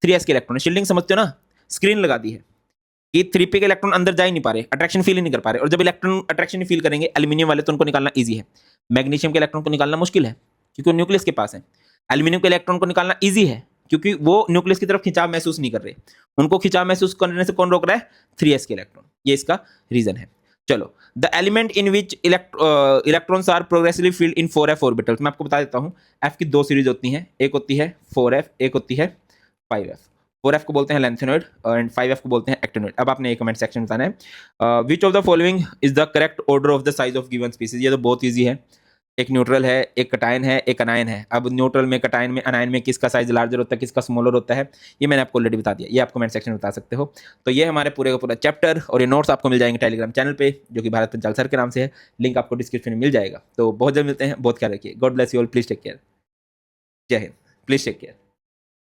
3s के इलेक्ट्रॉन। शील्डिंग समझते हो ना, स्क्रीन लगा दी है कि 3p के इलेक्ट्रॉन अंदर जा ही नहीं पा रहे, अट्रैक्शन फील ही नहीं कर पा रहे। और जब इलेक्ट्रॉन अट्रैक्शन ही फील करेंगे एल्यूमिनियम वाले, तो उनको निकालना ईजी है। मैग्नीशियम के इलेक्ट्रॉन को निकालना मुश्किल है क्योंकि वो न्यूक्लियस के पास है। एल्यूमिनियम के इलेक्ट्रॉन को निकालना ईजी है क्योंकि वो न्यूक्लियस की तरफ खिंचाव महसूस नहीं कर रहे। उनको खिंचाव महसूस करने से कौन रोक रहा है, 3s के इलेक्ट्रॉन। ये इसका रीजन है। चलो, the element in which electrons are progressively filled in 4f orbitals. मैं आपको बता देता हूँ, f की 2 सीरीज होती हैं, एक होती है 4f, एक होती है 5f। 4f को बोलते हैं लेंथेनॉइड एंड 5f को बोलते हैं एक्टिनॉइड। अब आपने एक कमेंट सेक्शन में बताना है which of the following is the correct order of the size of given species. ये तो बहुत ईजी है, एक न्यूट्रल है, एक कटायन है, एक अनायन है। अब न्यूट्रल में, कटायन में, अनायन में किसका साइज लार्जर होता है, किसका स्मॉलर होता है, ये मैंने आपको ऑलरेडी बता दिया। ये आप कमेंट सेक्शन में बता सकते हो। तो ये हमारे पूरे का पूरा चैप्टर और ये नोट्स आपको मिल जाएंगे टेलीग्राम चैनल पे, जो कि भारत पंचाल सर के नाम से है। लिंक आपको डिस्क्रिप्शन में मिल जाएगा। तो बहुत जल्द मिलते हैं, बहुत ख्याल रखिए। God bless you all, please take care. जय हिंद, प्लीज टेक केयर।